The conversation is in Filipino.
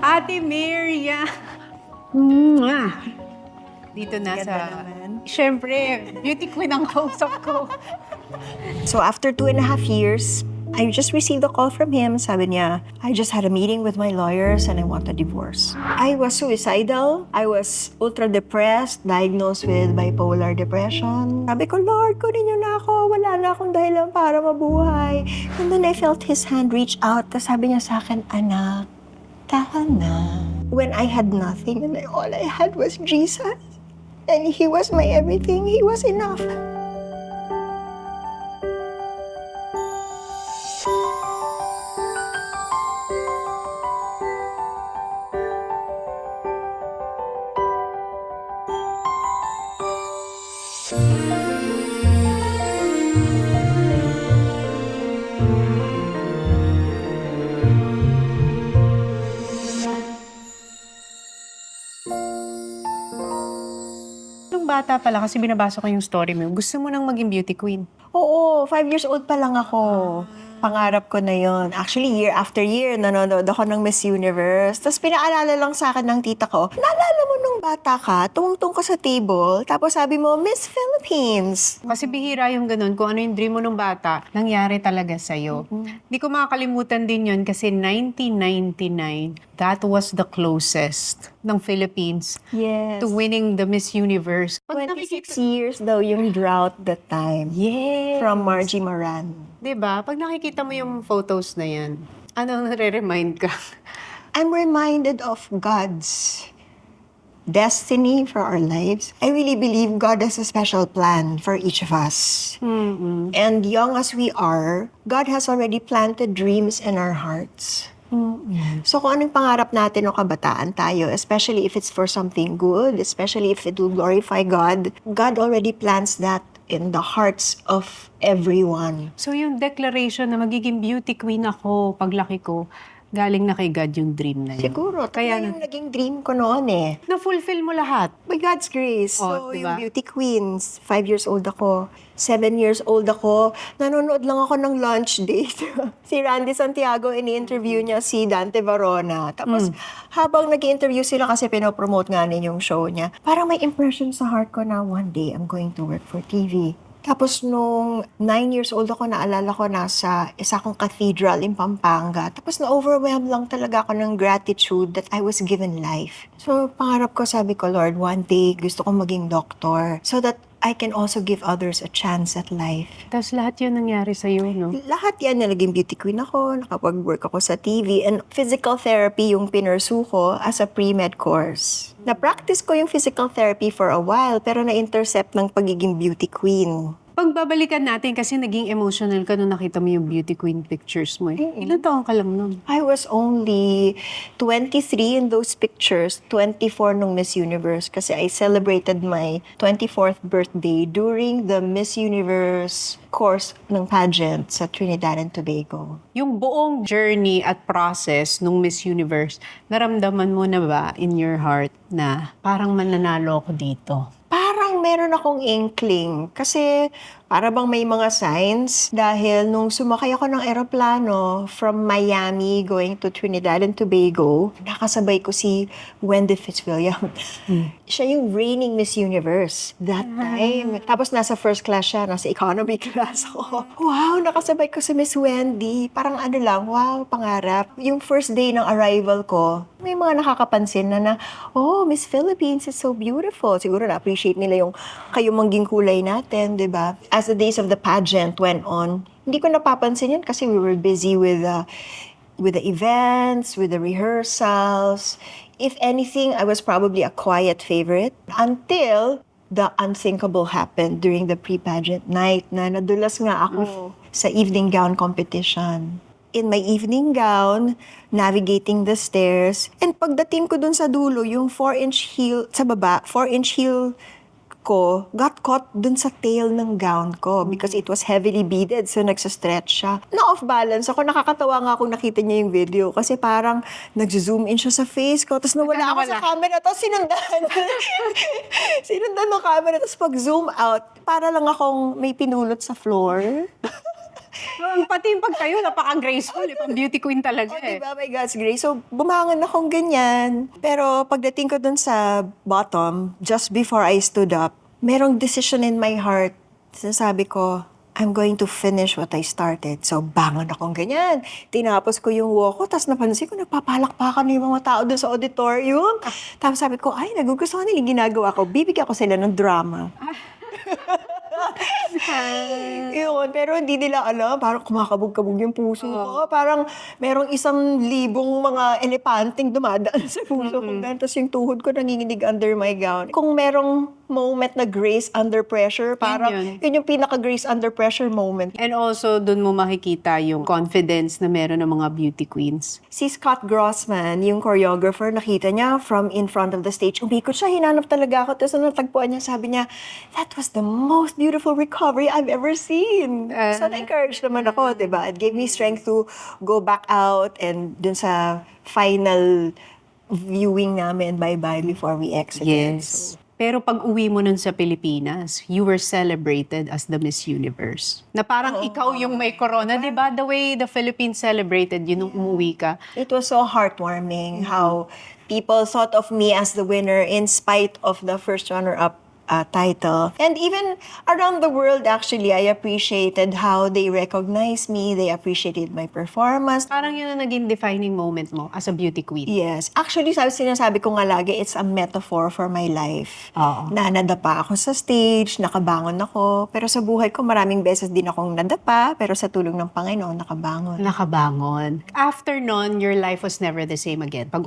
Ate Maria. Mwah! Dito na Ganda sa... naman. Siyempre, beauty queen ang kausap ko. So after 2.5 years, I just received a call from him. Sabi niya, I just had a meeting with my lawyers and I want a divorce. I was suicidal. I was ultra depressed, diagnosed with bipolar depression. Sabi ko, Lord, kunin niyo na ako. Wala na akong dahilan para mabuhay. And then I felt his hand reach out. Tapos sabi niya sa akin, anak, tahan na. When I had nothing and all I had was Jesus. And he was my everything. He was enough. Nung bata pala, kasi binabasa ko yung story mo, gusto mo nang maging beauty queen. Oo, 5 years old pa lang ako. Pangarap ko na yon. Actually, year after year, nanonood ako ng Miss Universe. Tapos pinaalala lang sa akin ng tita ko, naalala mo nung bata ka, tumungtong ka sa table, tapos sabi mo, Miss Philippines. Kasi bihira yung ganun, kung ano yung dream mo nung bata, nangyari talaga sa'yo. Hindi ko makakalimutan din yun kasi 1999, that was the closest ng Philippines Yes. to winning the Miss Universe. 26 years daw yung drought that time. Yes. From Margie Moran. Diba? Pag nakikita mo yung photos na yan, ano nare-remind ka? I'm reminded of God's destiny for our lives. I really believe God has a special plan for each of us. And young as we are, God has already planted dreams in our hearts. So kung anong pangarap natin o kabataan tayo, especially if it's for something good, especially if it will glorify God, God already plants that in the hearts of everyone. So yung declaration na magiging beauty queen ako paglaki ko, galing na kay God yung dream na yun. Siguro, Kaya kaya yung naging dream ko noon eh. Na-fulfill mo lahat. By God's grace. Oh, So, diba? yung Beauty Queens, 5 years old ako, 7 years old ako, nanonood lang ako ng lunch date. Si Randy Santiago, ini-interview niya si Dante Varona. Tapos, habang nag-interview sila kasi pinopromote nga yung show niya, parang may impression sa heart ko na one day I'm going to work for TV. Tapos nung 9 years old ako, naalala ko nasa isa kong cathedral in Pampanga. Tapos na-overwhelmed lang talaga ako ng gratitude that I was given life. So pangarap ko, sabi ko, Lord, one day gusto kong maging doctor so that I can also give others a chance at life. Tapos lahat yun nangyari sa'yo, no? Lahat yan, naging beauty queen ako, nakapag-work ako sa TV, and physical therapy yung pinursu ko as a pre-med course. Na-practice ko yung physical therapy for a while, pero na-intercept ng pagiging beauty queen. Pagbabalikan natin kasi naging emotional ka nung nakita mo yung beauty queen pictures mo. Ilan taon ka lang nun? I was only 23 in those pictures, 24 nung Miss Universe kasi I celebrated my 24th birthday during the Miss Universe course ng pageant sa Trinidad and Tobago. Yung buong journey at process nung Miss Universe, naramdaman mo na ba in your heart na parang mananalo ako dito? Parang meron akong inkling kasi para bang may mga signs dahil nung sumakay ako ng eroplano from Miami going to Trinidad and Tobago, nakasabay ko si Wendy Fitzwilliam. Siya yung reigning Miss Universe that time. Tapos nasa first class siya, nasa economy class ako. Wow, nakasabay ko si Miss Wendy. Parang ano lang, wow, pangarap. Yung first day ng arrival ko, may mga nakakapansin na oh, Miss Philippines is so beautiful. Siguro na-appreciate nila yung kayumangging kulay natin, di ba? As the days of the pageant went on, hindi ko napapansin yun kasi we were busy with the events, with the rehearsals. If anything, I was probably a quiet favorite until the unthinkable happened during the pre-pageant night na nadulas nga ako sa evening gown competition. In my evening gown, navigating the stairs, and pagdating ko dun sa dulo, yung 4-inch heel, sa baba, 4-inch heel ko got caught dun sa tail ng gown ko because it was heavily beaded, so nagsastretch siya. Na-off balance ako, nakakatawa nga kung nakita niya yung video kasi parang nag-zoom in siya sa face ko, tapos nawala ako sa camera, tapos sinundan. Sinundan ng camera, tapos pag-zoom out, para lang akong may pinulot sa floor. Ang pati yung pagtayo, napaka-graceful. Pang beauty queen talaga Oh, eh. diba? By God's grace. So, bumangon akong ganyan. Pero pagdating ko dun sa bottom, just before I stood up, merong decision in my heart. Sinasabi ko, I'm going to finish what I started. So, bangon akong ganyan. Tinapos ko yung walk ko, tapos napansin ko, nagpapalakpakan na yung mga tao dun sa auditorium. Tapos sabi ko, ay, nagugustuhan nila yung ginagawa ko. Bibigyan ko sila ng drama. Yun, pero hindi nila alam, parang kumakabog-kabog yung puso ko. Parang merong 1,000,000 mga elepanteng dumadaan sa puso ko. Tapos yung tuhod ko nanginginig under my gown. Kung merong moment na grace under pressure, parang yun yung pinaka-grace under pressure moment. And also, dun mo makikita yung confidence na meron ng mga beauty queens. Si Scott Grossman, yung choreographer, nakita niya from in front of the stage. Umikot siya, hinanap talaga ako. Tapos natagpuan niya, sabi niya, that was the most beautiful recovery I've ever seen. So, na-encourage naman ako, diba? It gave me strength to go back out and dun sa final viewing namin, bye-bye, before we exited. Yes. Pero pag uwi mo nun sa Pilipinas, you were celebrated as the Miss Universe. Na parang ikaw yung may corona, di ba? The way the Philippines celebrated you nung umuwi ka. It was so heartwarming how people thought of me as the winner in spite of the first runner-up title. And even around the world, actually, I appreciated how they recognized me. They appreciated my performance. Parang yun ang naging defining moment mo as a beauty queen. Yes. Actually, sinasabi ko nga lagi, it's a metaphor for my life. Oo. Na nadapa ako sa stage, nakabangon ako. Pero sa buhay ko, maraming beses din akong nadapa. Pero sa tulong ng Panginoon, nakabangon. Nakabangon. After nun, your life was never the same again. Pag